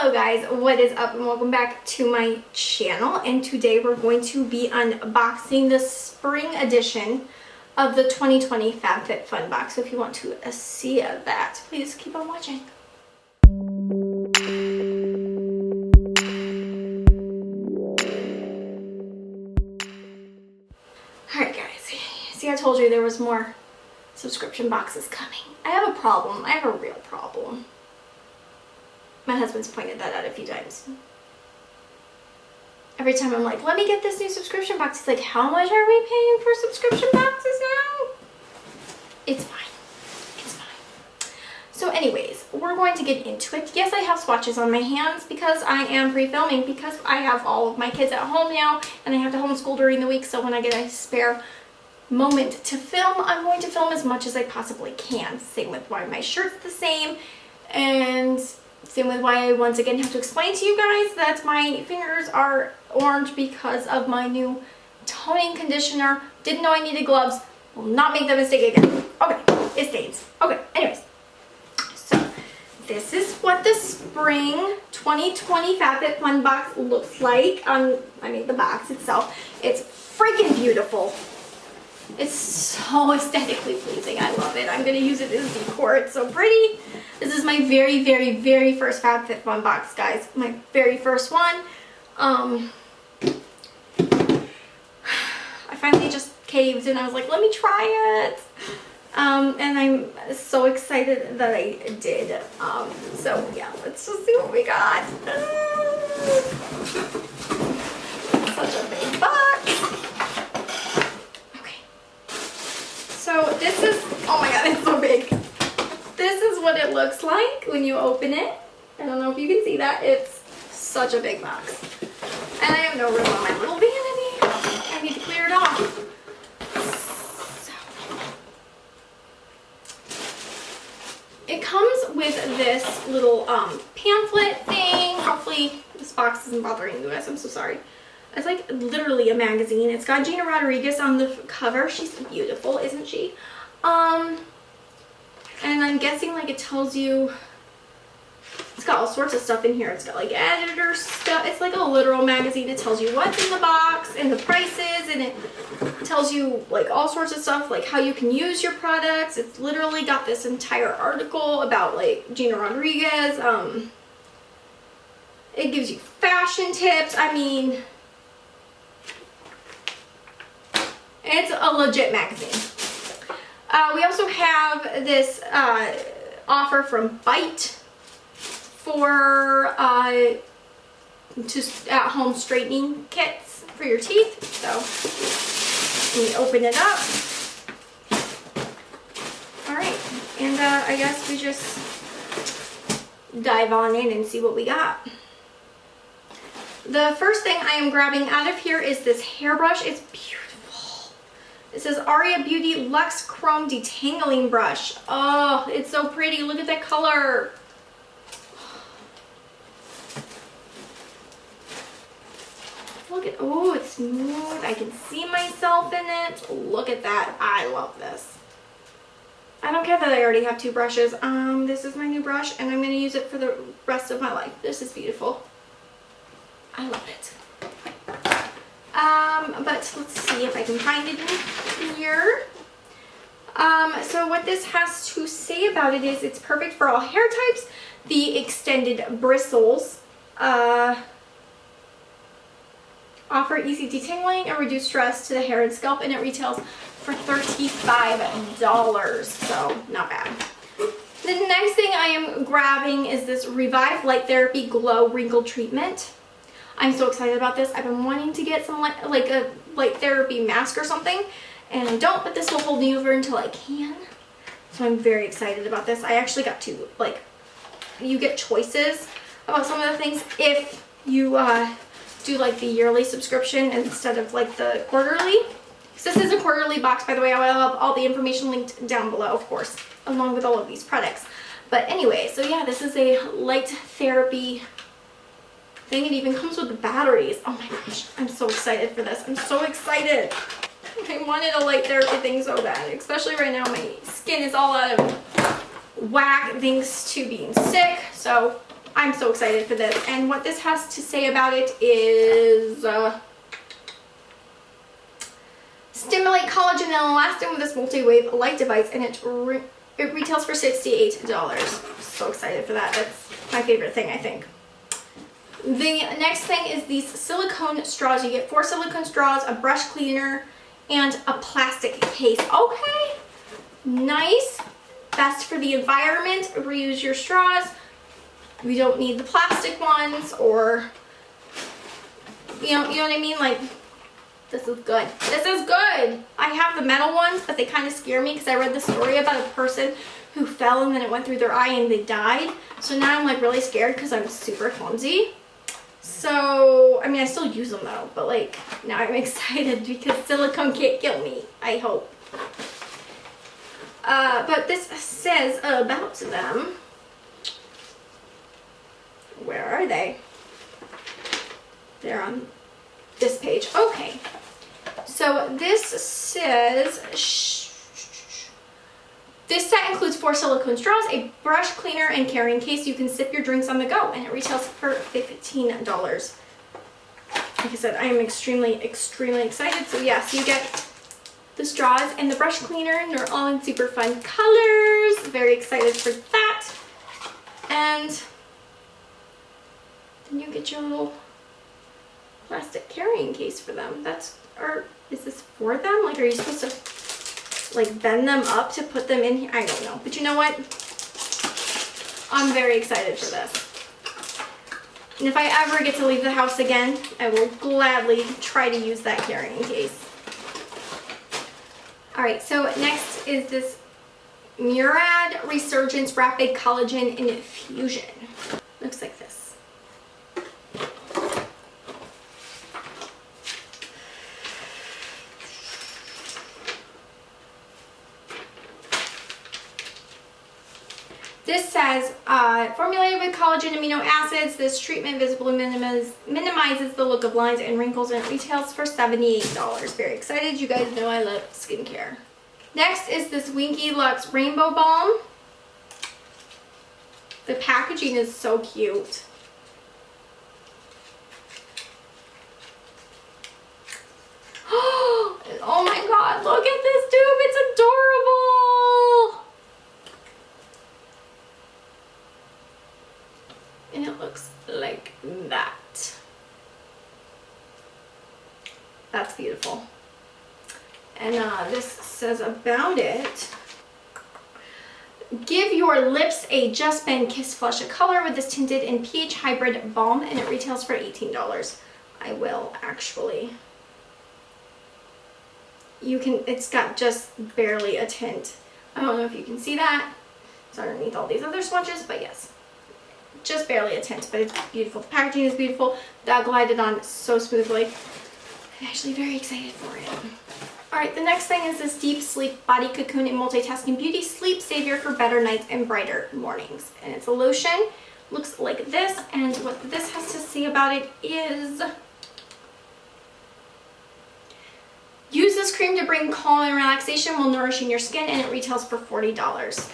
Hello guys, what is up and welcome back to my channel, and today we're going to be unboxing the spring edition of the 2020 FABFITFUN box. So if you want to see that, please keep on watching. Alright guys, see, I told you there was more subscription boxes coming. I have a problem. I have a real problem. My husband's pointed that out a few times. Every time I'm like, let me get this new subscription box, he's like, how much are we paying for subscription boxes now? It's fine. It's fine. So anyways, we're going to get into it. Yes, I have swatches on my hands because I am pre-filming, because I have all of my kids at home now and I have to homeschool during the week. So when I get a spare moment to film, I'm going to film as much as I possibly can. Same with why my shirt's the same, and same with why I once again have to explain to you guys that my fingers are orange because of my new toning conditioner. Didn't know I needed gloves. Will not make that mistake again. Okay, it stains. Okay, anyways. So, this is what the spring 2020 FABFITFUN box looks like. The box itself. It's freaking beautiful. It's so aesthetically pleasing. I love it. I'm going to use it as decor. It's so pretty. This is my very, very, very first FABFITFUN box, guys. My very first one. I finally just caved and I was like, let me try it. And I'm so excited that I did. So yeah, let's just see what we got. Such a big box. So this is, oh my god, it's so big. This is what it looks like when you open it. I don't know if you can see that. It's such a big box. And I have no room on my little vanity. I need to clear it off. So, it comes with this little pamphlet thing. Hopefully this box isn't bothering you guys. I'm so sorry. It's like literally a magazine. It's got Gina Rodriguez on the cover. She's beautiful, isn't she? And I'm guessing like it tells you, it's got all sorts of stuff in here. It's got like editor stuff. It's like a literal magazine. It tells you what's in the box and the prices, and it tells you like all sorts of stuff, like how you can use your products. It's literally got this entire article about like Gina Rodriguez. It gives you fashion tips. I mean, it's a legit magazine. We also have this offer from Bite for just at-home straightening kits for your teeth. So we open it up. All right, and I guess we just dive on in and see what we got. The first thing I am grabbing out of here is this hairbrush. It's beautiful. It says Aria Beauty Luxe Chrome Detangling Brush. Oh, it's so pretty. Look at that color. Look at, oh, it's smooth. I can see myself in it. Look at that. I love this. I don't care that I already have two brushes. This is my new brush and I'm going to use it for the rest of my life. This is beautiful. I love it. But let's see if I can find it in here. So what this has to say about it is it's perfect for all hair types. The extended bristles offer easy detangling and reduce stress to the hair and scalp, and it retails for $35, so not bad. The next thing I am grabbing is this Revive Light Therapy Glow Wrinkle Treatment. I'm so excited about this. I've been wanting to get some like a light therapy mask or something, and I don't, but this will hold me over until I can. So I'm very excited about this. I actually got to, like, you get choices about some of the things if you do like the yearly subscription instead of like the quarterly. So this is a quarterly box, by the way. I will have all the information linked down below, of course, along with all of these products. But anyway, so yeah, this is a light therapy thing. It even comes with the batteries. Oh my gosh, I'm so excited for this. I'm so excited. I wanted a light therapy thing so bad, especially right now. My skin is all out of whack thanks to being sick, so I'm so excited for this. And what this has to say about it is stimulate collagen and elastin with this multi-wave light device, and it retails for $68. So excited for that. That's my favorite thing, I think. The next thing is these silicone straws. You get 4 silicone straws, a brush cleaner, and a plastic case. Okay, nice. Best for the environment. Reuse your straws. We don't need the plastic ones, or you know what I mean? Like, this is good. This is good. I have the metal ones, but they kind of scare me because I read the story about a person who fell and then it went through their eye and they died. So now I'm like really scared because I'm super clumsy. So, I mean, I still use them though, but like now I'm excited because silicone can't kill me, I hope. But this says about them. Where are they? They're on this page. Okay. So this says, this set includes 4 silicone straws, a brush cleaner, and carrying case. You can sip your drinks on the go, and it retails for $15. Like I said, I am extremely, extremely excited. So yes, you get the straws and the brush cleaner, and they're all in super fun colors. Very excited for that. And then you get your little plastic carrying case for them. Or is this for them? Like, are you supposed to like bend them up to put them in here? I don't know. But you know what? I'm very excited for this. And if I ever get to leave the house again, I will gladly try to use that carrying case. Alright, so next is this Murad Resurgence Rapid Collagen Infusion. Looks like this. This says, formulated with collagen amino acids, this treatment visibly minimizes the look of lines and wrinkles, and it retails for $78. Very excited. You guys know I love skincare. Next is this Winky Lux Rainbow Balm. The packaging is so cute. Oh my god, look at this tube. It's adorable. And it looks like that. That's beautiful. And this says about it, give your lips a Just Bend Kiss Flush of color with this tinted and pH hybrid balm, and it retails for $18. I will actually. You can, it's got just barely a tint. I don't know if you can see that. It's underneath all these other swatches, but yes. Just barely a tint, but it's beautiful. The packaging is beautiful. That glided on so smoothly. I'm actually very excited for it. Alright, the next thing is this Deep Sleep Body Cocoon and Multitasking Beauty Sleep Savior for better nights and brighter mornings. And it's a lotion. Looks like this, and what this has to say about it is, use this cream to bring calm and relaxation while nourishing your skin, and it retails for $40.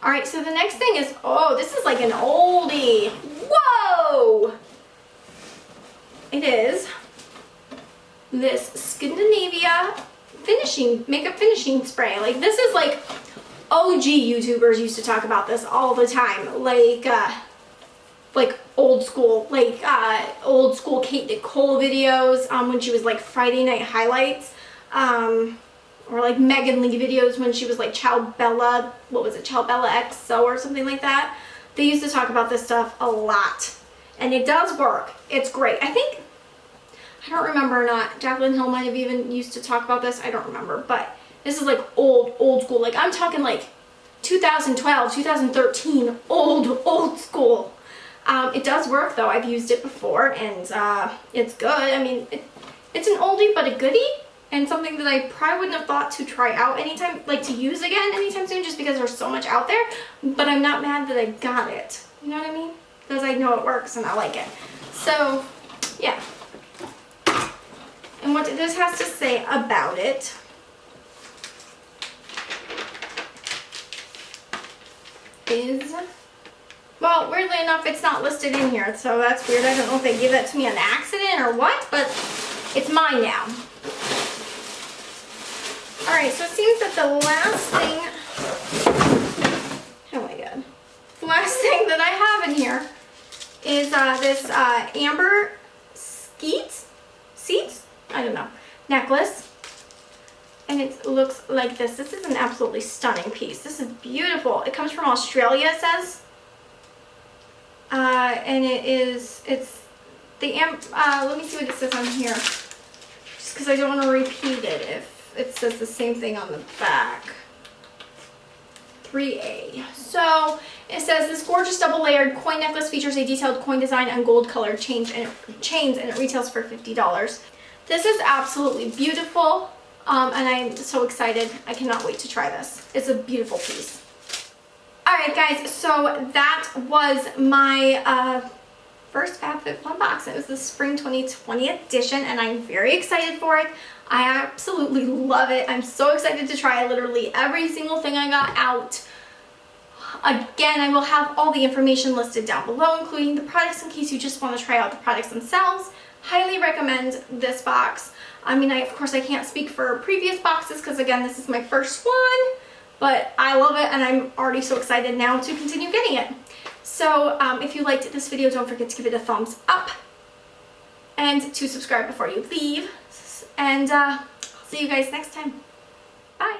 Alright, so the next thing is, oh, this is like an oldie. Whoa! It is this Scandinavia makeup finishing spray. Like, this is like OG YouTubers used to talk about this all the time. Like old school Kate Nicole videos when she was like Friday Night Highlights. Or like Megan Lee videos when she was like Ciao Bella, what was it, Ciao Bella XO or something like that. They used to talk about this stuff a lot. And it does work. It's great. I don't remember or not. Jaclyn Hill might have even used to talk about this. I don't remember. But this is like old school. Like, I'm talking like 2012, 2013, old school. It does work though. I've used it before and it's good. I mean, it's an oldie but a goodie. And something that I probably wouldn't have thought to try out anytime, like to use again anytime soon, just because there's so much out there. But I'm not mad that I got it. You know what I mean? Because I know it works and I like it. So, yeah. And what this has to say about it is Well, weirdly enough, it's not listed in here, so that's weird. I don't know if they gave that to me on accident or what, but it's mine now. Alright, so it seems that the last thing, oh my god, the last thing that I have in here is this amber seats, I don't know, necklace. And it looks like this. This is an absolutely stunning piece. This is beautiful. It comes from Australia, it says. And it's the let me see what it says on here. Just because I don't want to repeat it if it says the same thing on the back. 3A. So it says this gorgeous double-layered coin necklace features a detailed coin design and gold-colored chains, and it retails for $50. This is absolutely beautiful, and I'm so excited. I cannot wait to try this. It's a beautiful piece. Alright guys, so that was my first FABFITFUN box. It was the Spring 2020 edition, and I'm very excited for it. I absolutely love it. I'm so excited to try literally every single thing I got out. Again, I will have all the information listed down below, including the products in case you just want to try out the products themselves. Highly recommend this box. I mean, of course I can't speak for previous boxes because again, this is my first one, but I love it and I'm already so excited now to continue getting it. So if you liked this video, don't forget to give it a thumbs up and to subscribe before you leave. And I'll see you guys next time. Bye.